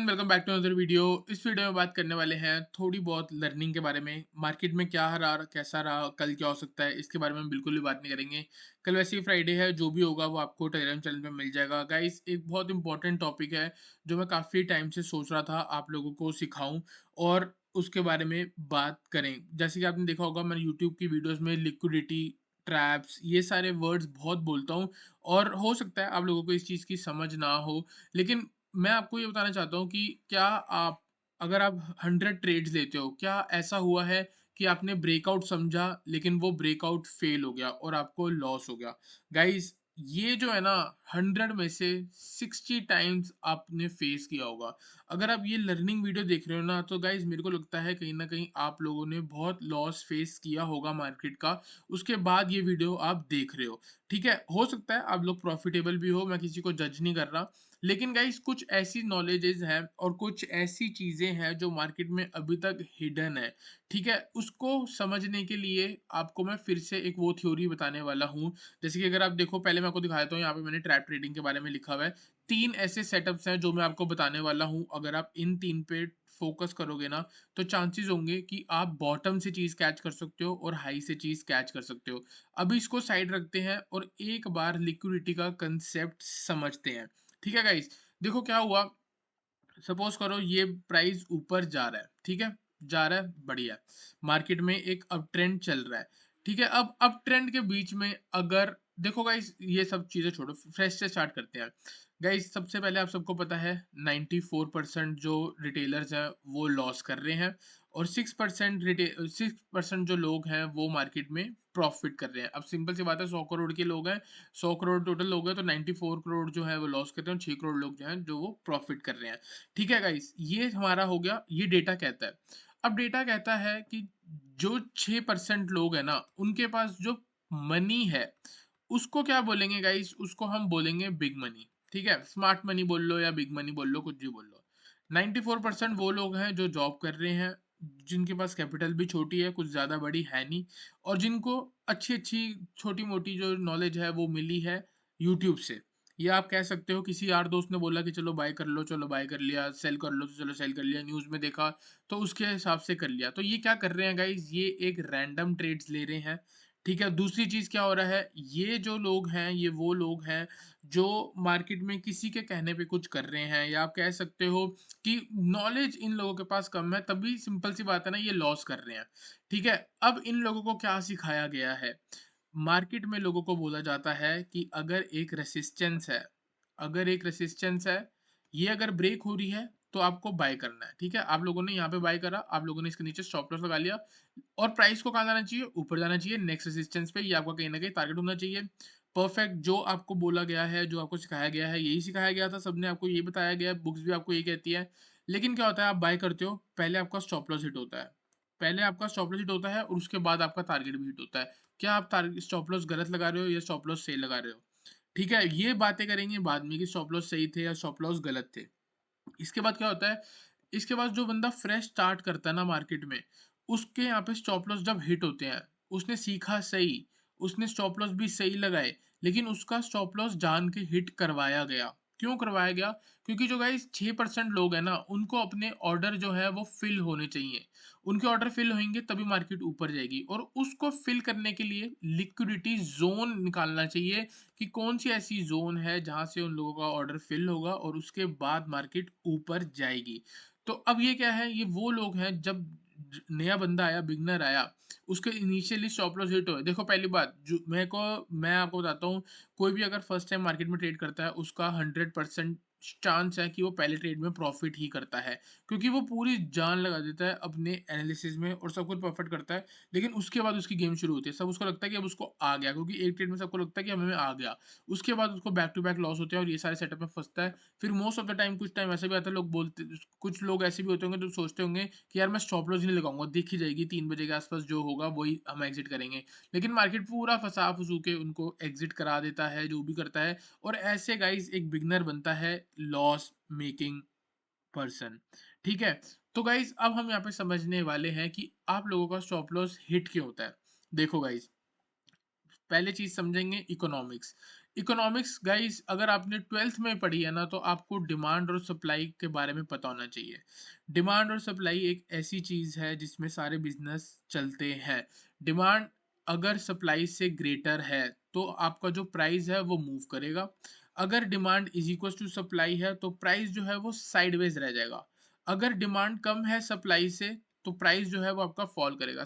Welcome back to another video. इस video में बात करने वाले हैं थोड़ी बहुत लर्निंग के बारे में। मार्केट में क्या रहा, कैसा रहा, कल क्या हो सकता है, इसके बारे में हम बिल्कुल भी बात नहीं करेंगे। कल वैसे ही फ्राइडे है, जो भी होगा वो आपको टेलीग्राम चैनल पे मिल जाएगा। गाइस, एक बहुत इंपॉर्टेंट टॉपिक है जो मैं काफ़ी टाइम से सोच रहा था आप लोगों को सिखाऊं और उसके बारे में बात करें। जैसे कि आपने देखा होगा, मैं यूट्यूब की वीडियोज़ में लिक्विडिटी, ट्रैप्स, ये सारे वर्ड्स बहुत बोलता हूँ और हो सकता है आप लोगों को इस चीज़ की समझ ना हो। लेकिन मैं आपको ये बताना चाहता हूँ कि क्या आप, अगर आप 100 ट्रेड्स लेते हो, क्या ऐसा हुआ है कि आपने ब्रेकआउट समझा लेकिन वो ब्रेकआउट फेल हो गया और आपको लॉस हो गया? गाइस, ये जो है ना, 100 में से 60 टाइम्स आपने फेस किया होगा। अगर आप ये लर्निंग वीडियो देख रहे हो ना, तो गाइस मेरे को लगता है कहीं ना कहीं आप लोगों ने बहुत लॉस फेस किया होगा मार्केट का, उसके बाद ये वीडियो आप देख रहे हो। ठीक है, हो सकता है आप लोग प्रॉफिटेबल भी हो, मैं किसी को जज नहीं कर रहा। लेकिन गाइस, कुछ ऐसी नॉलेजेस हैं और कुछ ऐसी चीज़ें हैं जो मार्केट में अभी तक हिडन है। ठीक है, उसको समझने के लिए आपको मैं फिर से एक वो थ्योरी बताने वाला हूँ। जैसे कि अगर आप देखो, पहले मैं आपको दिखा देता हूँ, यहाँ पे मैंने ट्रैप ट्रेडिंग के बारे में लिखा हुआ है। 3 ऐसे सेटअप्स हैं जो मैं आपको बताने वाला हूँ। अगर आप इन 3 पे फोकस करोगे ना, तो चांसेस होंगे कि आप बॉटम से चीज़ कैच कर सकते हो और हाई से चीज़ कैच कर सकते हो। अभी इसको साइड रखते हैं और एक बार लिक्विडिटी का कंसेप्ट समझते हैं। ठीक है गाइस, देखो क्या हुआ। सपोज करो ये प्राइस ऊपर जा रहा है, ठीक है, जा रहा है, बढ़िया है। मार्केट में एक अप ट्रेंड चल रहा है। ठीक है, अब अप ट्रेंड के बीच में अगर देखो गाइस, ये सब चीजें छोड़ो, फ्रेश से स्टार्ट करते हैं। गाइस, सबसे पहले आप सबको पता है 94% जो रिटेलर्स हैं वो लॉस कर रहे हैं और 6% जो लोग हैं वो मार्केट में प्रॉफिट कर रहे हैं। अब सिंपल सी बात है, 100 करोड़ के लोग हैं, 100 करोड़ टोटल लोग हैं, तो 94 करोड़ जो है वो लॉस कर रहे हैं और 6 करोड़ लोग जो हैं जो वो प्रॉफिट कर रहे हैं। ठीक है गाइस, ये हमारा हो गया, ये डेटा कहता है। अब डेटा कहता है कि जो 6% लोग हैं ना, उनके पास जो मनी है, उसको क्या बोलेंगे गाइस? उसको हम बोलेंगे बिग मनी। ठीक है, स्मार्ट मनी बोल लो या बिग मनी बोल लो, कुछ भी बोल लो। 94% वो लोग हैं जो जॉब कर रहे हैं, जिनके पास कैपिटल भी छोटी है, कुछ ज़्यादा बड़ी है नहीं, और जिनको अच्छी-अच्छी, छोटी-मोटी जो नॉलेज है वो मिली है यूट्यूब से। या आप कह सकते हो किसी यार दोस्त ने बोला कि चलो बाय कर लो, चलो बाय कर लिया, सेल कर लो तो चलो सेल कर लिया, न्यूज़ में देखा तो उसके हिसाब से कर लिया। तो ये क्या कर रहे हैं गाइस, ये एक रैंडम ट्रेड्स ले रहे हैं। ठीक है, दूसरी चीज़ क्या हो रहा है, ये जो लोग हैं ये वो लोग हैं जो मार्केट में किसी के कहने पे कुछ कर रहे हैं, या आप कह सकते हो कि नॉलेज इन लोगों के पास कम है, तभी सिंपल सी बात है ना, ये लॉस कर रहे हैं। ठीक है, अब इन लोगों को क्या सिखाया गया है? मार्केट में लोगों को बोला जाता है कि अगर एक रेसिस्टेंस है, ये अगर ब्रेक हो रही है तो आपको बाय करना है। ठीक है, आप लोगों ने यहाँ पे बाय करा, आप लोगों ने इसके नीचे स्टॉप लॉस लगा लिया और प्राइस को कहाँ जाना चाहिए? ऊपर जाना चाहिए, नेक्स्ट रेजिस्टेंस पे। ये आपका कहीं ना कहीं टारगेट होना चाहिए। परफेक्ट, जो आपको बोला गया है, जो आपको सिखाया गया है, यही सिखाया गया था, सबने आपको यही बताया गया है, बुक्स भी आपको यही कहती है। लेकिन क्या होता है, आप बाय करते हो, पहले आपका स्टॉप लॉस हिट होता है, पहले आपका स्टॉप लॉस हिट होता है और उसके बाद आपका टारगेट भी हिट होता है। क्या आप टारगेट स्टॉप लॉस गलत लगा रहे हो या स्टॉप लॉस सही लगा रहे हो? ठीक है, ये बातें करेंगे बाद में कि स्टॉप लॉस सही थे या स्टॉप लॉस गलत थे। इसके बाद क्या होता है, इसके बाद जो बंदा फ्रेश स्टार्ट करता है ना मार्केट में, उसके यहाँ पे स्टॉप लॉस जब हिट होते हैं, उसने सीखा सही, उसने स्टॉप लॉस भी सही लगाए, लेकिन उसका स्टॉप लॉस जान के हिट करवाया गया। क्यों करवाया गया? क्योंकि जो गाइस 6% लोग हैं ना, उनको अपने ऑर्डर जो है वो फिल होने चाहिए। उनके ऑर्डर फिल होंगे तभी मार्केट ऊपर जाएगी, और उसको फिल करने के लिए लिक्विडिटी जोन निकालना चाहिए कि कौन सी ऐसी ज़ोन है जहाँ से उन लोगों का ऑर्डर फिल होगा और उसके बाद मार्केट ऊपर जाएगी। तो अब ये क्या है, ये वो लोग हैं, जब नया बंदा आया, बिगनर आया, उसके इनिशियली स्टॉप लॉस हिट हुए। देखो पहली बात, जो मैं आपको बताता हूँ, कोई भी अगर फर्स्ट टाइम मार्केट में ट्रेड करता है, उसका 100% चांस है कि वो पहले ट्रेड में प्रॉफिट ही करता है, क्योंकि वो पूरी जान लगा देता है अपने एनालिसिस में और सब कुछ परफेक्ट करता है। लेकिन उसके बाद उसकी गेम शुरू होती है, सब उसको लगता है कि अब उसको आ गया, क्योंकि एक ट्रेड में सबको लगता है कि हमें आ गया। उसके बाद उसको बैक टू बैक लॉस होते हैं और ये सारे सेटअप में फंसता है। फिर मोस्ट ऑफ द टाइम, कुछ टाइम ऐसा भी आता है, लोग बोलते, कुछ लोग ऐसे भी होते होंगे जो सोचते होंगे कि यार मैं स्टॉप लॉस ही नहीं लगाऊंगा, देखी जाएगी 3 बजे के आसपास जो होगा वही हम एग्जिट करेंगे। लेकिन मार्केट पूरा फंसा फुसू के उनको एग्जिट करा देता है, जो भी करता है, और ऐसे गाइस एक बिगनर बनता है लॉस मेकिंग पर्सन। ठीक है, तो गाइस अब हम यहाँ पे समझने वाले हैं कि आप लोगों का स्टॉप लॉस हिट क्यों होता है। देखो गाइस, पहले चीज समझेंगे इकोनॉमिक्स। इकोनॉमिक्स गाइस अगर आपने 12th में पढ़ी है ना तो आपको डिमांड और सप्लाई के बारे में पता होना चाहिए। डिमांड और सप्लाई एक ऐसी चीज़ है जिसमें सारे बिज़नेस चलते हैं। डिमांड अगर सप्लाई से ग्रेटर है तो आपका जो प्राइस है वो मूव करेगा। अगर demand is equals to supply है तो प्राइस जो है वो साइडवेज़ रह जाएगा। अगर डिमांड कम है सप्लाई से तो प्राइस जो है वो आपका फॉल करेगा।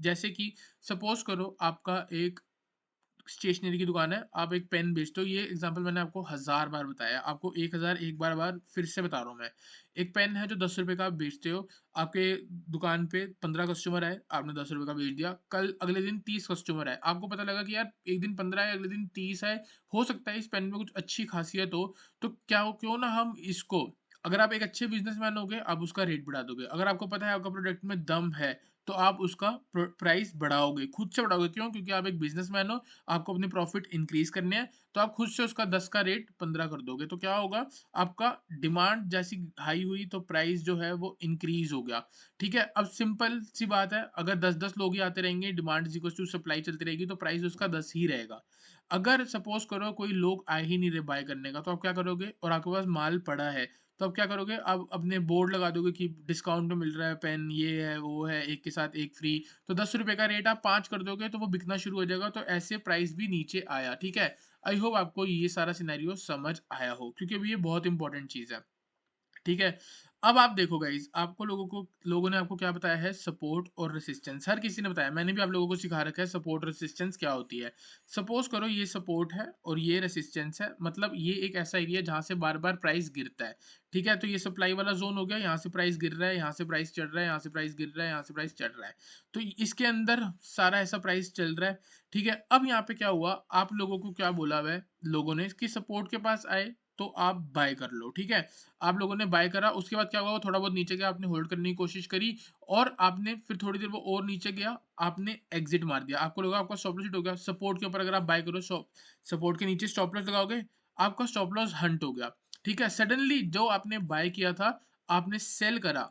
जैसे कि सपोज़ करो आपका एक स्टेशनरी की दुकान है, आप एक पेन बेचते हो, ये एग्ज़ाम्पल मैंने आपको हज़ार बार बताया, आपको 1000 एक बार फिर से बता रहा हूँ मैं। एक पेन है जो ₹10 का आप बेचते हो, आपके दुकान पे 15 कस्टमर आए, आपने ₹10 का बेच दिया, कल अगले दिन 30 कस्टमर आए, आपको पता लगा कि यार एक दिन 15 आए, अगले दिन 30 आए, हो सकता है इस पेन में कुछ अच्छी ख़ासियत हो, तो क्यों ना हम इसको अगर आप एक अच्छे बिज़नेसमैन होगे, आप उसका रेट बढ़ा दोगे। अगर आपको पता है आपका प्रोडक्ट में दम है, तो आप उसका प्राइस बढ़ाओगे, खुद से बढ़ाओगे, क्यों? क्योंकि आप एक बिज़नेसमैन हो, आपको अपने प्रॉफिट इंक्रीज करने हैं तो आप खुद से उसका 10 का रेट 15 कर दोगे तो क्या होगा आपका डिमांड जैसी हाई हुई तो प्राइस जो है वो इंक्रीज हो गया। ठीक है, अब सिंपल सी बात है, अगर 10-10 लोग ही आते रहेंगे, demand is equal to supply चलती रहेगी तो प्राइस उसका 10 ही रहेगा। अगर सपोज करो कोई लोग आ ही नहीं रहे बाय करने का तो आप क्या करोगे और आपके पास माल पड़ा है तो आप क्या करोगे, आप अपने बोर्ड लगा दोगे कि डिस्काउंट में मिल रहा है पेन, ये है वो है, एक के साथ एक फ्री। तो ₹10 का रेट आप 5 कर दोगे तो वो बिकना शुरू हो जाएगा, तो ऐसे प्राइस भी नीचे आया। ठीक है, आई होप आपको ये सारा सिनेरियो समझ आया हो क्योंकि अभी ये बहुत इंपॉर्टेंट चीज़ है। ठीक है, अब आप देखो गाइस, आपको लोगों ने आपको क्या बताया है, सपोर्ट और रेसिस्टेंस। हर किसी ने बताया, मैंने भी आप लोगों को सिखा रखा है सपोर्ट रेसिस्टेंस क्या होती है। सपोज करो ये सपोर्ट है और ये रेसिस्टेंस है, मतलब ये एक ऐसा एरिया है जहाँ से बार बार प्राइस गिरता है। ठीक है, तो ये सप्लाई वाला जोन हो गया, यहाँ से प्राइस गिर रहा है, यहाँ से प्राइस चढ़ रहा है, यहाँ से प्राइस गिर रहा है, यहाँ से प्राइस चढ़ रहा है। तो इसके अंदर सारा ऐसा प्राइस चल रहा है। ठीक है, अब यहाँ पे क्या हुआ, आप लोगों को क्या बोला हुआ है लोगों ने कि सपोर्ट के पास आए तो आप बाय कर लो। ठीक है, आप लोगों ने बाय करा, उसके बाद क्या हुआ, वो थोड़ा बहुत नीचे गया, आपने होल्ड करने की कोशिश करी और आपने फिर थोड़ी देर वो और नीचे गया, आपने एग्जिट मार दिया। आपको लगा आपका स्टॉप लॉस हिट हो गया। सपोर्ट के ऊपर अगर आप बाय करो, सपोर्ट के नीचे स्टॉप लॉस लगाओगे, आपका स्टॉप लॉस हंट हो गया। ठीक है, सडनली जो आपने बाय किया था, आपने सेल करा,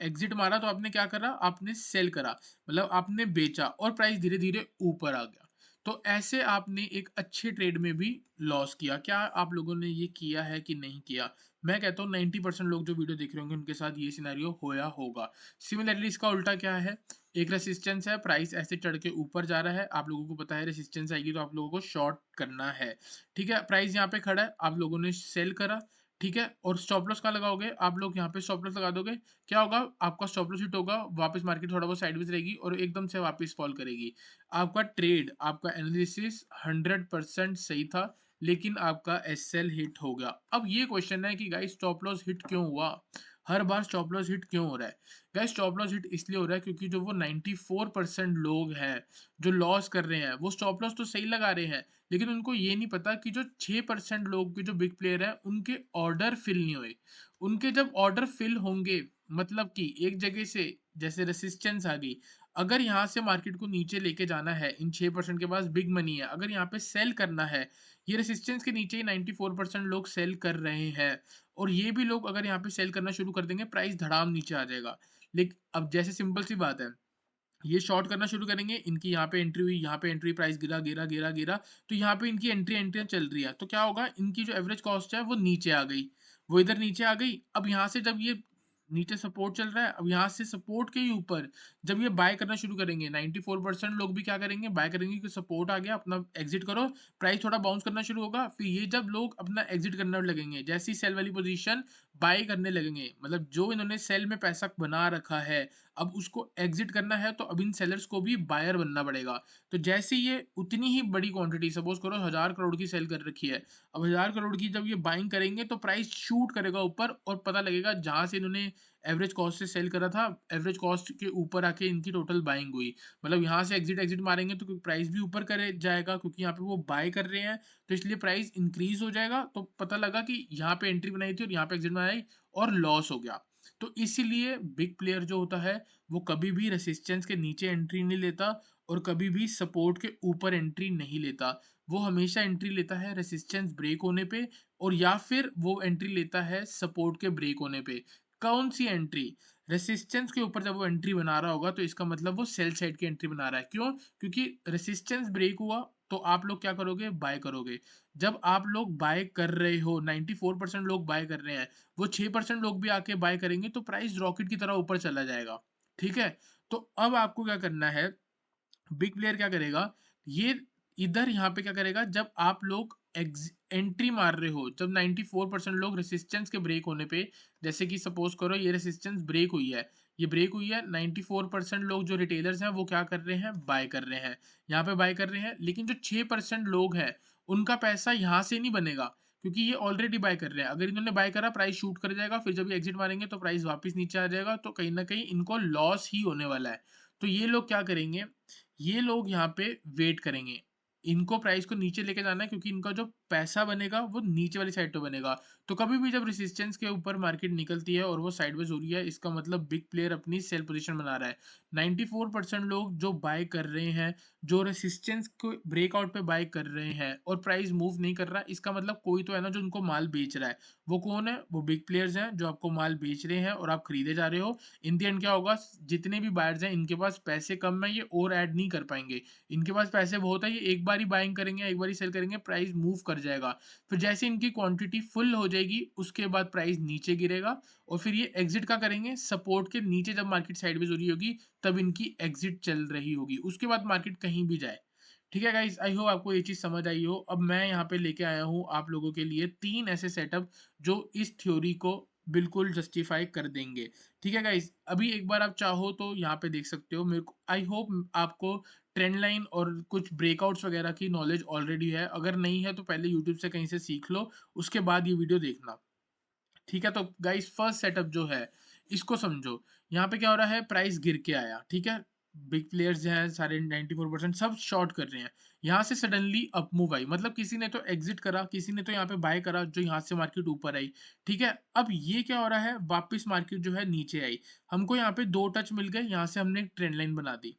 एग्जिट मारा तो आपने क्या करा, आपने सेल करा, मतलब आपने बेचा और प्राइस धीरे धीरे ऊपर आ गया। तो ऐसे आपने एक अच्छे ट्रेड में भी लॉस किया। क्या आप लोगों ने ये किया है कि नहीं किया? मैं कहता हूँ 90% लोग जो वीडियो देख रहे होंगे उनके साथ ये सिनेरियो होया होगा। सिमिलरली इसका उल्टा क्या है, एक रेसिस्टेंस है, प्राइस ऐसे चढ़ के ऊपर जा रहा है, आप लोगों को पता है रेसिस्टेंस आएगी तो आप लोगों को शॉर्ट करना है। ठीक है, प्राइस यहाँ पे खड़ा है, आप लोगों ने सेल करा। ठीक है, और स्टॉप लॉस कहाँ लगाओगे, आप लोग यहाँ पे स्टॉप लॉस लगा दोगे। क्या होगा, आपका स्टॉप लॉस हिट होगा, वापस मार्केट थोड़ा बहुत साइडवेज रहेगी और एकदम से वापस फॉल करेगी। आपका ट्रेड, आपका एनालिसिस 100% सही था, लेकिन आपका एसएल हिट हो गया। अब ये क्वेश्चन है कि गाइस स्टॉप लॉस हिट क्यों हुआ? हर बार स्टॉप लॉस हिट क्यों हो रहा है? गाइस स्टॉप लॉस हिट इसलिए हो रहा है क्योंकि जो वो 94% लोग हैं जो लॉस कर रहे हैं, वो स्टॉप लॉस तो सही लगा रहे हैं, लेकिन उनको ये नहीं पता कि जो 6% लोग के जो बिग प्लेयर हैं, उनके ऑर्डर फिल नहीं हुए। उनके जब ऑर्डर फिल होंगे, मतलब कि एक जगह से जैसे रेसिस्टेंस आ गई, अगर यहाँ से मार्केट को नीचे लेके जाना है, इन 6% के पास बिग मनी है, अगर यहाँ पे सेल करना है, ये रेसिस्टेंस के नीचे ही 94% लोग सेल कर रहे हैं और ये भी लोग अगर यहाँ पे सेल करना शुरू कर देंगे, प्राइस धड़ाम नीचे आ जाएगा। लेकिन अब जैसे सिंपल सी बात है, ये शॉर्ट करना शुरू करेंगे, इनकी यहाँ पे एंट्री हुई, यहाँ पे एंट्री, प्राइस गिरा, गिरा, गिरा, गिरा, तो यहाँ पे इनकी एंट्रियाँ चल रही है। तो क्या होगा, इनकी जो एवरेज कॉस्ट है वो नीचे आ गई, वो इधर नीचे आ गई। अब यहाँ से जब ये नीचे सपोर्ट चल रहा है, अब यहाँ से सपोर्ट के ही ऊपर जब ये बाय करना शुरू करेंगे, 94% लोग भी क्या करेंगे, बाय करेंगे कि सपोर्ट आ गया, अपना एग्जिट करो, प्राइस थोड़ा बाउंस करना शुरू होगा। फिर ये जब लोग अपना एग्जिट करने लगेंगे, जैसी सेल वाली पोजीशन बाय करने लगेंगे, मतलब जो इन्होंने सेल में पैसा बना रखा है, अब उसको एग्जिट करना है तो अब इन सेलर्स को भी बायर बनना पड़ेगा। तो जैसे ये उतनी ही बड़ी क्वांटिटी, सपोज करो 1000 करोड़ की सेल कर रखी है, अब 1000 करोड़ की जब ये बाइंग करेंगे तो प्राइस शूट करेगा ऊपर और पता लगेगा जहां से इन्होंने एवरेज कॉस्ट से सेल करा था, एवरेज कॉस्ट के ऊपर आके इनकी टोटल बाइंग हुई। मतलब यहाँ से एग्जिट एग्जिट मारेंगे तो प्राइस भी ऊपर करे जाएगा क्योंकि यहाँ पे वो बाय कर रहे हैं, तो इसलिए प्राइस इंक्रीज हो जाएगा। तो पता लगा कि यहाँ पे एंट्री बनाई थी और यहाँ पे एग्जिट बनाई और लॉस हो गया। तो इसीलिए बिग प्लेयर जो होता है वो कभी भी रेसिस्टेंस के नीचे एंट्री नहीं लेता और कभी भी सपोर्ट के ऊपर एंट्री नहीं लेता। वो हमेशा एंट्री लेता है रेसिस्टेंस ब्रेक होने पे और या फिर वो एंट्री लेता है सपोर्ट के ब्रेक होने पे। कौन सी एंट्री? रेसिस्टेंस के ऊपर जब वो एंट्री बना रहा होगा तो इसका मतलब वो सेल साइड की एंट्री बना रहा है। क्यों? क्योंकि रेसिस्टेंस ब्रेक हुआ तो आप लोग क्या करोगे? बाय करोगे। जब आप लोग बाय कर रहे हो, 94% लोग बाय कर रहे हैं, वो 6% लोग भी आके बाय करेंगे तो प्राइस रॉकेट की तरह ऊपर चला जाएगा। ठीक है? तो अब आपको क्या करना है, बिग प्लेयर क्या करेगा, ये इधर यहाँ पे क्या करेगा, जब आप लोग एंट्री मार रहे हो, जब 94% लोग रेसिस्टेंस के ब्रेक होने पे, जैसे कि सपोज करो ये रेसिस्टेंस ब्रेक हुई है, ये ब्रेक हुई है, 94% लोग जो रिटेलर्स हैं वो क्या कर रहे हैं, बाय कर रहे हैं, यहाँ पे बाय कर रहे हैं, लेकिन जो 6% लोग हैं उनका पैसा यहाँ से नहीं बनेगा, क्योंकि ये ऑलरेडी बाय कर रहे हैं। अगर इन्होंने बाय करा, प्राइस शूट कर जाएगा, फिर जब ये एग्जिट मारेंगे तो प्राइस वापस नीचे आ जाएगा, तो कहीं ना कहीं इनको लॉस ही होने वाला है। तो ये लोग क्या करेंगे, ये लोग यहाँ पे वेट करेंगे। इनको प्राइस को नीचे लेके जाना है, क्योंकि इनका जो पैसा बनेगा वो नीचे वाली साइड पे बनेगा। तो कभी भी जब रेजिस्टेंस के ऊपर मार्केट निकलती है और वो साइडवेज हो रही है, इसका मतलब बिग प्लेयर अपनी सेल पोजीशन बना रहा है। 94% लोग जो बाय कर रहे हैं, जो रेजिस्टेंस को ब्रेकआउट पे बाय कर रहे हैं और प्राइस मूव नहीं कर रहा, इसका मतलब कोई तो है ना जो उनको माल बेच रहा है। वो कौन है? वो बिग प्लेयर्स हैं जो आपको माल बेच रहे हैं और आप खरीदे जा रहे हो। इन द एंड क्या होगा, जितने भी बायर्स हैं इनके पास पैसे कम है, ये और ऐड नहीं कर पाएंगे। इनके पास पैसे बहुत है, ये एक बार ही बाइंग करेंगे, एक बार ही सेल करेंगे, प्राइस मूव कर जाएगा। फिर जैसे इनकी क्वांटिटी फुल हो जाएगी, उसके बाद प्राइस नीचे गिरेगा और फिर ये एग्जिट का करेंगे, सपोर्ट के नीचे जब मार्केट साइडवेज हो रही होगी तब इनकी एग्जिट चल रही होगी, उसके बाद मार्केट कहीं भी जाए। ठीक है गाइस, आई होप आपको ये चीज समझ आई हो। अब मैं यहाँ पे लेके आया हूँ आप लोगों के लिए 3 ऐसे सेटअप जो इस थ्योरी को बिल्कुल जस्टिफाई कर देंगे। ठीक है गाइस, अभी एक बार आप चाहो तो यहाँ पे देख सकते हो। मेरे को आई होप आपको ट्रेंड लाइन और कुछ ब्रेकआउट्स वगैरह की नॉलेज ऑलरेडी है। अगर नहीं है तो पहले यूट्यूब से कहीं से सीख लो, उसके बाद ये वीडियो देखना। ठीक है, तो गाइस फर्स्ट सेटअप जो है इसको समझो। यहाँ पे क्या हो रहा है, प्राइस गिर के आया, ठीक है, बिग प्लेयर्स हैं सारे 94% सब शॉर्ट कर रहे हैं। यहाँ से सडनली अप मूव आई, मतलब किसी ने तो एग्जिट करा, किसी ने तो यहाँ पे बाय करा, जो यहाँ से मार्केट ऊपर आई। ठीक है, अब ये क्या हो रहा है, वापस मार्केट जो है नीचे आई, हमको यहाँ पे 2 टच मिल गए, यहाँ से हमने एक ट्रेंड लाइन बना दी।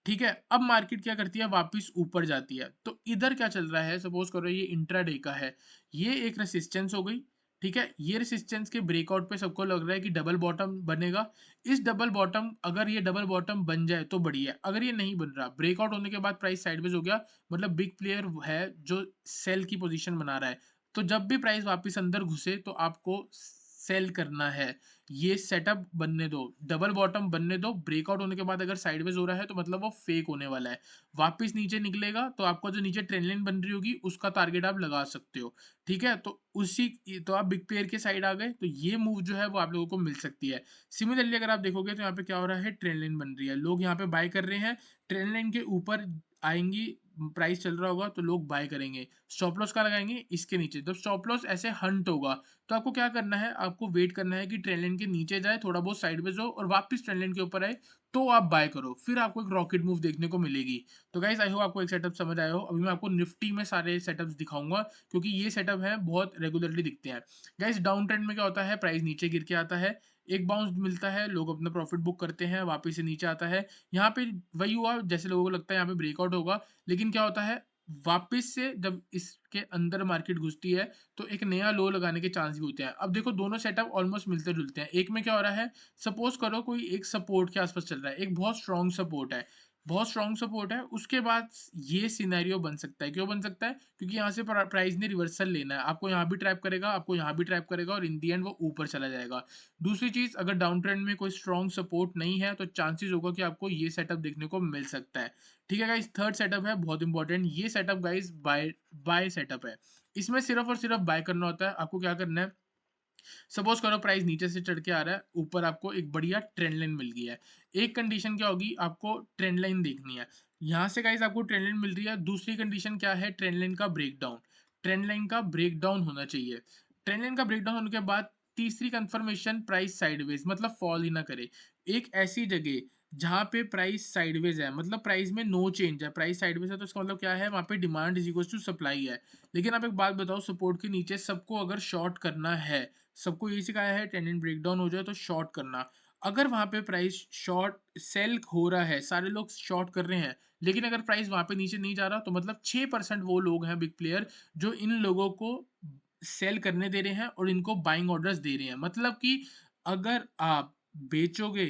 ठीक है, अब मार्केट क्या करती है, वापस ऊपर जाती है। तो इधर क्या चल रहा है, सपोज करो ये इंट्राडे का है, ये एक रेसिस्टेंस हो गई। ठीक है, ये रेसिस्टेंस के ब्रेकआउट पे सबको लग रहा है कि डबल बॉटम बनेगा। इस डबल बॉटम, अगर ये डबल बॉटम बन जाए तो बढ़िया है, अगर ये नहीं बन रहा, ब्रेकआउट होने के बाद प्राइस साइडवेज हो गया, मतलब बिग प्लेयर है जो सेल की पोजीशन बना रहा है। तो जब भी प्राइस वापस अंदर घुसे तो आपको सेल करना है। ये सेटअप बनने दो, डबल बॉटम बनने दो, ब्रेकआउट होने के बाद अगर साइडवेज हो रहा है तो मतलब वो फेक होने वाला है। वापस नीचे निकलेगा तो आपको जो नीचे ट्रेंड लाइन बन रही होगी उसका टारगेट आप लगा सकते हो। ठीक है, तो उसी, तो आप बिग प्लेयर के साइड आ गए, तो ये मूव जो है वो आप लोगों को मिल सकती है। सिमिलरली अगर आप देखोगे तो यहाँ पे क्या हो रहा है, ट्रेंड लाइन बन रही है, लोग यहाँ पे बाय कर रहे हैं, ट्रेंड लाइन के ऊपर आएंगी, प्राइस चल रहा होगा तो लोग बाय करेंगे। स्टॉप लॉस का लगाएंगे, इसके नीचे। जब स्टॉप लॉस ऐसे हंट होगा तो आपको क्या करना है, आपको वेट करना है कि ट्रेंड लाइन के नीचे जाए, थोड़ा बहुत साइडवेज हो और वापस ट्रेंड लाइन के ऊपर आए, तो आप बाय करो, फिर आपको एक रॉकेट मूव देखने को मिलेगी। तो गाइस आई होप आपको एक सेटअप समझ आया हो। अभी मैं आपको निफ्टी में सारे सेटअप्स दिखाऊंगा, क्योंकि ये सेटअप है बहुत रेगुलरली दिखते हैं। गाइस डाउन ट्रेंड में क्या होता है, प्राइस नीचे गिर के आता है, एक बाउंस मिलता है, लोग अपना प्रॉफिट बुक करते हैं, वापस से नीचे आता है। यहाँ पे वही हुआ जैसे लोगों को लगता है यहाँ पे ब्रेकआउट होगा, लेकिन क्या होता है, वापस से जब इसके अंदर मार्केट घुसती है तो एक नया लो लगाने के चांस भी होते हैं। अब देखो दोनों सेटअप ऑलमोस्ट मिलते जुलते हैं। एक में क्या हो रहा है, सपोज करो कोई एक सपोर्ट के आसपास चल रहा है, एक बहुत स्ट्रॉन्ग सपोर्ट है, बहुत स्ट्रॉन्ग सपोर्ट है, उसके बाद ये सिनेरियो बन सकता है। क्यों बन सकता है, क्योंकि यहाँ से प्राइस ने रिवर्सल लेना है, आपको यहाँ भी ट्रैप करेगा, आपको यहाँ भी ट्रैप करेगा और इन दी एंड वो ऊपर चला जाएगा। दूसरी चीज, अगर डाउन ट्रेंड में कोई स्ट्रॉन्ग सपोर्ट नहीं है तो चांसेस होगा कि आपको ये सेटअप देखने को मिल सकता है। ठीक है गाइस, थर्ड सेटअप है बहुत इंपॉर्टेंट, ये setup guys buy buy setup है। इसमें सिर्फ और सिर्फ बाय करना होता है। आपको क्या करना है, सपोज करो प्राइस नीचे से चढ़ के आ रहा है, ऊपर आपको एक बढ़िया ट्रेंड लाइन मिल गई है। एक कंडीशन क्या होगी, आपको ट्रेंड लाइन देखनी है, यहाँ से गाइस आपको ट्रेंड लाइन मिल रही है। दूसरी कंडीशन क्या है, ट्रेंड लाइन का ब्रेकडाउन, ट्रेंड लाइन का ब्रेकडाउन होना चाहिए। ट्रेंड लाइन का ब्रेकडाउन होने के बाद तीसरी कंफर्मेशन, प्राइस साइडवेज, मतलब फॉल ही ना करे। एक ऐसी जगह जहां पे प्राइस साइडवेज है, मतलब प्राइस में नो चेंज है, प्राइस साइडवेज है, तो इसका मतलब क्या है, वहां पे demand is equal to supply है। लेकिन आप एक बात बताओ, सपोर्ट के नीचे सबको अगर शॉर्ट करना है, सबको यही सिखाया है, टेंडेंट ब्रेकडाउन हो जाए तो शॉर्ट करना। अगर वहां पे प्राइस शॉर्ट सेल हो रहा है, सारे लोग शॉर्ट कर रहे हैं, लेकिन अगर प्राइस वहां पे नीचे नहीं जा रहा, तो मतलब 6% वो लोग हैं बिग प्लेयर जो इन लोगों को सेल करने दे रहे हैं और इनको बाइंग ऑर्डर्स दे रहे हैं। मतलब कि अगर आप बेचोगे,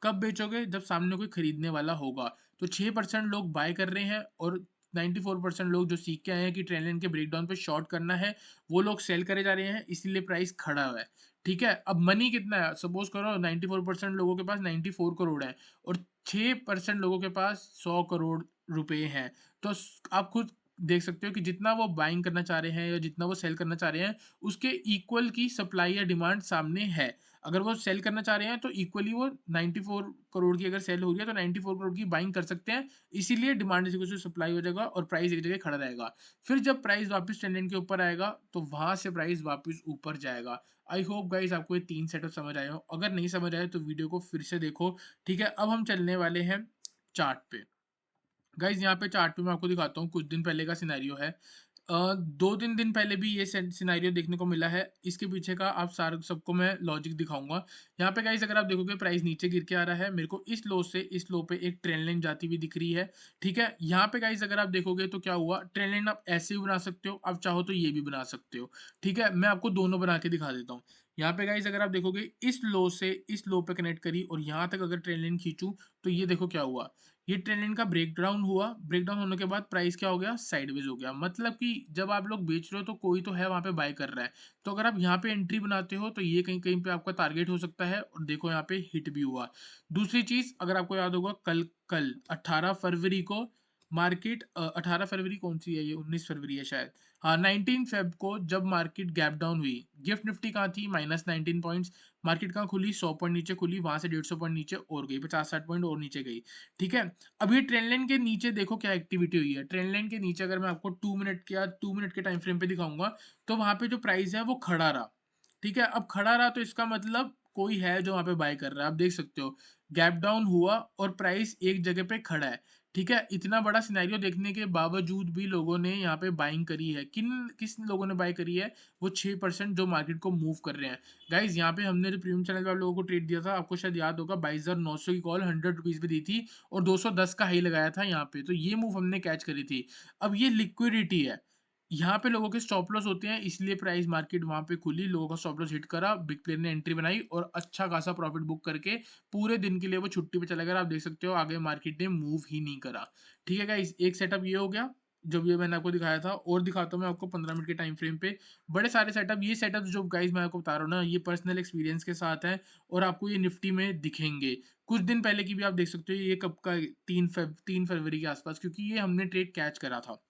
कब बेचोगे, जब सामने कोई खरीदने वाला होगा। तो 6% लोग बाय कर रहे हैं और 94% लोग जो सीख के आए हैं कि ट्रेंड लाइन के ब्रेकडाउन पे शॉर्ट करना है, वो लोग सेल करे जा रहे हैं, इसीलिए प्राइस खड़ा हुआ है। ठीक है? अब मनी कितना है? सपोज़ करो 94% लोगों के पास 94 करोड़ है और 6% लोगों के पास 100 करोड़ रुपए हैं। तो आप खुद देख सकते हो कि जितना वो बाइंग करना चाह रहे हैं या जितना वो सेल करना चाह रहे हैं, उसके इक्वल की सप्लाई या डिमांड सामने है। अगर वो सेल करना चाह रहे हैं तो इक्वली वो 94 करोड़ की अगर सेल हो रही है तो 94 करोड़ की बाइंग कर सकते हैं। इसीलिए demand is equal to supply हो जाएगा और प्राइस एक जगह खड़ा रहेगा। फिर जब प्राइस वापस ट्रेंड लाइन के ऊपर आएगा तो वहां से प्राइस वापस ऊपर जाएगा। आई होप गाइस आपको ये 3 सेटअप समझ आए हो। अगर नहीं समझ आए तो वीडियो को फिर से देखो। ठीक है? अब हम चलने वाले हैं चार्ट पे। गाइस यहाँ पे चार्ट पे मैं आपको दिखाता हूँ, कुछ दिन पहले का सिनेरियो है। 2-3 दिन पहले भी ये सिनेरियो देखने को मिला है। इसके पीछे का आप सारा सबको मैं लॉजिक दिखाऊंगा। यहाँ पे गाइस अगर आप देखोगे प्राइस नीचे गिर के आ रहा है, मेरे को इस लो से इस लो पे एक ट्रेंड लाइन जाती हुई दिख रही है। ठीक है? यहाँ पे गाइस अगर आप देखोगे तो क्या हुआ, ट्रेंड लाइन आप ऐसे भी बना सकते हो, आप चाहो तो ये भी बना सकते हो। ठीक है? मैं आपको दोनों बना के दिखा देता हूँ। यहाँ पे गाइस अगर आप देखोगे इस लो से इस लो पे कनेक्ट करी और यहाँ तक अगर ट्रेंड लाइन खींचूं तो ये देखो क्या हुआ। ये ट्रेंड लाइन का ब्रेकडाउन हुआ, ब्रेकडाउन होने के बाद प्राइस क्या हो गया, साइडवेज हो गया। मतलब कि जब आप लोग बेच रहे हो तो कोई तो है वहां पे बाय कर रहा है। तो अगर आप यहाँ पे एंट्री बनाते हो तो ये कहीं कहीं पे आपका टारगेट हो सकता है और देखो यहाँ पे हिट भी हुआ। दूसरी चीज अगर आपको याद होगा, कल कल 18 फरवरी को मार्केट 18 फरवरी कौन सी है, ये 19 फरवरी है शायद। हाँ, 19 फेब को जब मार्केट गैप डाउन हुई, गिफ्ट निफ्टी कहाँ थी, -19 पॉइंट्स। मार्केट कहाँ खुली, 100 पॉइंट नीचे खुली, वहां से 150 पॉइंट नीचे और गई, 50-60 पॉइंट और नीचे गई। ठीक है? अब ये ट्रेंड लाइन के नीचे देखो क्या एक्टिविटी हुई है। ट्रेंड लाइन के नीचे अगर मैं आपको 2 मिनट के टाइम फ्रेम पे दिखाऊंगा तो वहां पे जो प्राइस है वो खड़ा रहा। ठीक है? अब खड़ा रहा तो इसका मतलब कोई है जो वहां पे बाय कर रहा है। आप देख सकते हो गैप डाउन हुआ और प्राइस एक जगह पे खड़ा है। ठीक है? इतना बड़ा सिनेरियो देखने के बावजूद भी लोगों ने यहाँ पे बाइंग करी है। किस लोगों ने बाय करी है? वो 6% जो मार्केट को मूव कर रहे हैं। गाइज यहाँ पे हमने जो प्रीमियम चैनल पे आप लोगों को ट्रेड दिया था, आपको शायद याद होगा, 22,900 की कॉल 100 रुपीज पे दी थी और 210 का हाई लगाया था यहाँ पे। तो ये मूव हमने कैच करी थी। अब ये लिक्विडिटी है, यहाँ पे लोगों के स्टॉप लॉस होते हैं, इसलिए प्राइस मार्केट वहां पे खुली, लोगों का स्टॉप लॉस हिट करा, बिग प्लेयर ने एंट्री बनाई और अच्छा खासा प्रॉफिट बुक करके पूरे दिन के लिए वो छुट्टी पे चला गया। आप देख सकते हो आगे मार्केट ने मूव ही नहीं करा। ठीक है गाइस, एक सेटअप ये हो गया जो भी मैंने आपको दिखाया था, और दिखाता हूँ मैं आपको 15 मिनट के टाइम फ्रेम पे बड़े सारे सेटअप। ये सेटअप जो गाइस मैं आपको बता रहा हूँ ना, ये पर्सनल एक्सपीरियंस के साथ है और आपको ये निफ्टी में दिखेंगे। कुछ दिन पहले की भी आप देख सकते हो, ये कब का, 3 फरवरी के आसपास, क्योंकि ये हमने ट्रेड कैच करा था।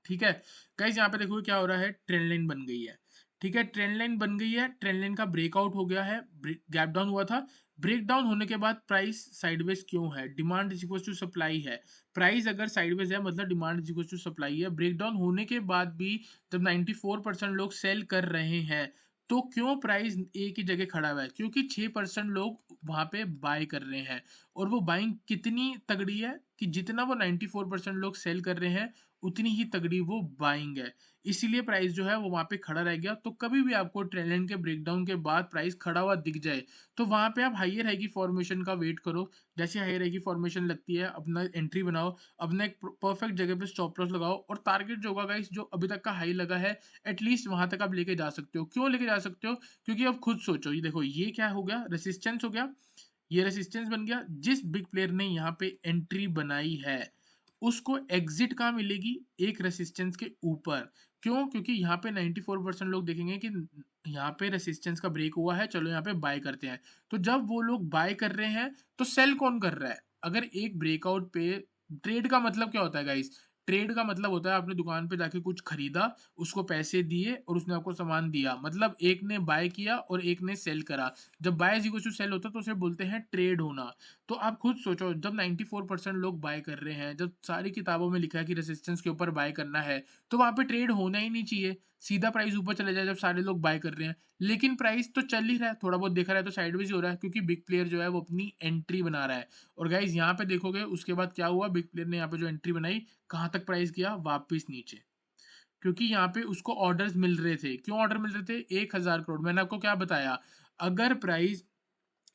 ठीक है? गाइस यहाँ पे देखो क्या हो रहा है, ट्रेंड लाइन बन गई है। ठीक है? ट्रेंड लाइन बन गई है, ट्रेंड लाइन का ब्रेकआउट हो गया है, गैप डाउन हुआ था। ब्रेक डाउन होने के बाद प्राइस साइडवेज क्यों है? Demand is equal to supply है। प्राइस अगर साइडवेज है मतलब demand is equal to supply है। ब्रेक डाउन होने के बाद भी जब 94% लोग सेल कर रहे हैं तो क्यों प्राइस एक ही जगह खड़ा हुआ है? क्योंकि 6% लोग वहां पे बाय कर रहे हैं और वो बाइंग कितनी तगड़ी है कि जितना वो 94% लोग सेल कर रहे हैं उतनी ही तगड़ी वो बाइंग है। इसीलिए प्राइस जो है वो वहाँ पे खड़ा रह गया। तो कभी भी आपको ट्रेंड लाइन के ब्रेकडाउन के बाद प्राइस खड़ा हुआ दिख जाए, तो वहाँ पे आप हायर हाई की फॉर्मेशन का वेट करो। जैसे हायर हाई की फॉर्मेशन लगती है, अपना एंट्री बनाओ, अपना एक परफेक्ट जगह पे स्टॉप लॉस लगाओ और टारगेट जो होगा गाइस, जो अभी तक का हाई लगा है, एटलीस्ट वहाँ तक आप लेके जा सकते हो। क्यों लेके जा सकते हो? क्योंकि अब खुद सोचो, ये देखो ये क्या हो गया, रेसिस्टेंस हो गया, ये रेसिस्टेंस बन गया। जिस बिग प्लेयर ने यहाँ पे एंट्री बनाई है उसको एग्जिट कहाँ मिलेगी? एक रेसिस्टेंस के ऊपर। क्यों? क्योंकि यहाँ पे 94% लोग देखेंगे कि यहाँ पे रेसिस्टेंस का ब्रेक हुआ है, चलो यहाँ पे बाय करते हैं। तो जब वो लोग बाय कर रहे हैं तो सेल कौन कर रहा है? अगर एक ब्रेकआउट पे, ट्रेड का मतलब क्या होता है गाइस? ट्रेड का मतलब होता है आपने दुकान पे जाके कुछ खरीदा, उसको पैसे दिए और उसने आपको सामान दिया। मतलब एक ने बाय किया और एक ने सेल करा। जब buy is equal to sell होता है तो उसे बोलते हैं ट्रेड होना। तो आप खुद सोचो, जब 94% लोग बाय कर रहे हैं, जब सारी किताबों में लिखा है कि रेजिस्टेंस के ऊपर बाय करना है, तो वहां पे ट्रेड होना ही नहीं चाहिए। सीधा प्राइस ऊपर चले जाए जब सारे लोग बाय कर रहे हैं। लेकिन प्राइस तो चल ही रहा है, थोड़ा बहुत देखा रहा है तो साइडवेज हो रहा है, क्योंकि बिग प्लेयर जो है वो अपनी एंट्री बना रहा है। और गाइज यहाँ पे देखोगे उसके बाद क्या हुआ, बिग प्लेयर ने यहाँ पे जो एंट्री बनाई, कहाँ तक प्राइस गया, वापिस नीचे। क्योंकि यहाँ पे उसको ऑर्डर्स मिल रहे थे। क्यों ऑर्डर मिल रहे थे? 1,000 करोड़। मैंने आपको क्या बताया, अगर प्राइस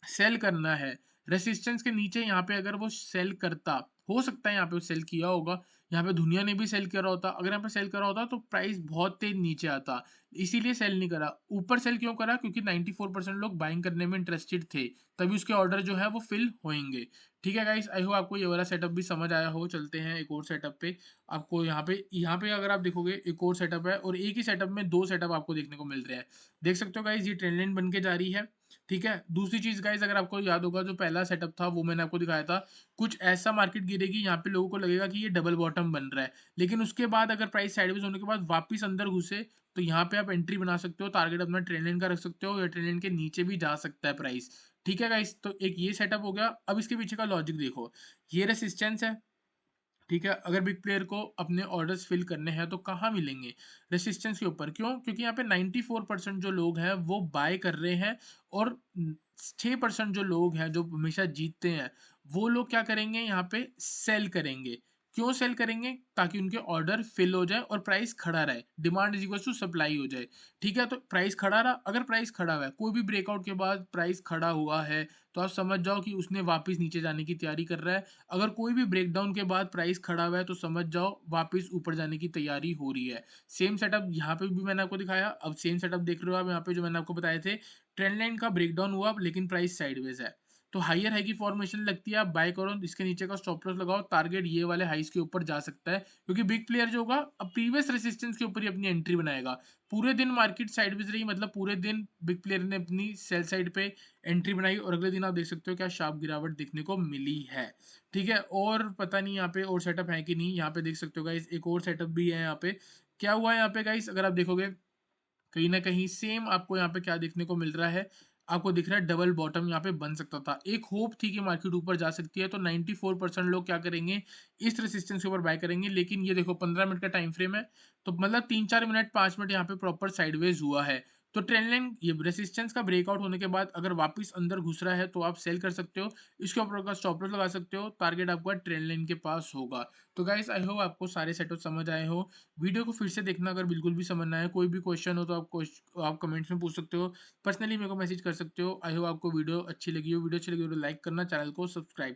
सेल करना है, रेसिस्टेंस के नीचे यहाँ पे अगर वो सेल करता, हो सकता है यहाँ पे सेल किया होगा, यहाँ पे दुनिया ने भी सेल करा होता। अगर यहाँ पे सेल करा होता तो प्राइस बहुत तेज़ नीचे आता, इसीलिए सेल नहीं करा। ऊपर सेल क्यों करा? क्योंकि 94% लोग बाइंग करने में इंटरेस्टेड थे, तभी उसके ऑर्डर जो है वो फिल होएँगे। ठीक है गाइस, आई होप आपको ये वाला सेटअप भी समझ आया हो। चलते हैं एक और सेटअप पे। आपको यहाँ पे अगर आप देखोगे एक और सेटअप है और एक ही सेटअप में 2 सेटअप आपको देखने को मिल रहे हैं। देख सकते हो गाइस, ये ट्रेंड लाइन बन के जा रही है। ठीक है? दूसरी चीज़ गाइस, अगर आपको याद होगा जो पहला सेटअप था वो मैंने आपको दिखाया था। कुछ ऐसा मार्केट गिरेगी, यहाँ पे लोगों को लगेगा कि ये डबल बॉटम बन रहा है। लेकिन उसके बाद अगर प्राइस साइडवेज़ होने के बाद वापस अंदर घुसे, तो यहाँ पे आप एंट्री बना सकते हो, टारगेट अपना ट्रेंड लाइन का रख सकते हो या ट्रेंड लाइन के नीचे भी जा सकता है प्राइस। ठीक है गाइस? तो एक ये सेटअप हो गया। अब इसके पीछे का लॉजिक देखो, ये रेजिस्टेंस है। ठीक है? अगर बिग प्लेयर को अपने ऑर्डर्स फिल करने हैं तो कहाँ मिलेंगे? रेजिस्टेंस के ऊपर। क्यों? क्योंकि यहाँ पे 94% जो लोग हैं वो बाय कर रहे हैं और 6% जो लोग हैं जो हमेशा जीतते हैं, वो लोग क्या करेंगे यहाँ पे सेल करेंगे। क्यों सेल करेंगे? ताकि उनके ऑर्डर फिल हो जाए और प्राइस खड़ा रहे। Demand is equals to supply हो जाए। ठीक है? तो प्राइस खड़ा रहा, अगर प्राइस खड़ा हुआ है, कोई भी ब्रेकआउट के बाद प्राइस खड़ा हुआ है, तो आप समझ जाओ कि उसने वापस नीचे जाने की तैयारी कर रहा है। अगर कोई भी ब्रेकडाउन के बाद प्राइस खड़ा हुआ है तो समझ जाओ वापस ऊपर जाने की तैयारी हो रही है। सेम सेटअप यहाँ पे भी मैंने आपको दिखाया। अब सेम सेटअप देख रहे हो आप यहाँ पे जो मैंने आपको बताए थे। ट्रेंड लाइन का ब्रेकडाउन हुआ लेकिन प्राइस साइडवेज है। तो हायर हाई की फॉर्मेशन लगती है, आप बाय करो, इसके नीचे का स्टॉप लॉस लगाओ, टारगेट ये वाले हाइस के ऊपर जा सकता है क्योंकि बिग प्लेयर जो होगा अब प्रीवियस रेजिस्टेंस के ऊपर ही अपनी एंट्री बनाएगा। पूरे दिन मार्केट साइडवेज रही, मतलब पूरे दिन बिग प्लेयर ने अपनी सेल साइड पे एंट्री बनाई और अगले दिन आप देख सकते हो क्या शार्प गिरावट देखने को मिली है। ठीक है? और पता नहीं यहाँ पे और सेटअप है कि नहीं, यहाँ पे देख सकते हो गाइस एक और सेटअप भी है यहाँ पे। क्या हुआ है यहाँ पे गाइस, अगर आप देखोगे कहीं न कहीं सेम आपको यहाँ पे क्या देखने को मिल रहा है, आपको दिख रहा है डबल बॉटम यहाँ पे बन सकता था। एक होप थी कि मार्केट ऊपर जा सकती है, तो 94% लोग क्या करेंगे, इस रेजिस्टेंस के ऊपर बाय करेंगे। लेकिन ये देखो 15 मिनट का टाइम फ्रेम है, तो मतलब 3-4 मिनट, 5 मिनट यहाँ पे प्रॉपर साइडवेज हुआ है। तो ट्रेंड लाइन ये रेजिस्टेंस का ब्रेकआउट होने के बाद अगर वापस अंदर घुस रहा है, तो आप सेल कर सकते हो। इसके ऊपर का स्टॉप लॉस लगा सकते हो, टारगेट आपका ट्रेंड लाइन के पास होगा। तो गाइस आई होप आपको सारे सेटअप समझ आए हो। वीडियो को फिर से देखना अगर बिल्कुल भी समझ ना आए, कोई भी क्वेश्चन हो तो आप कमेंट्स में पूछ सकते हो, पर्सनली मेरे को मैसेज कर सकते हो। आई होप आपको वीडियो अच्छी लगी हो। वीडियो अच्छी लगी हो तो लाइक करना, चैनल को सब्सक्राइब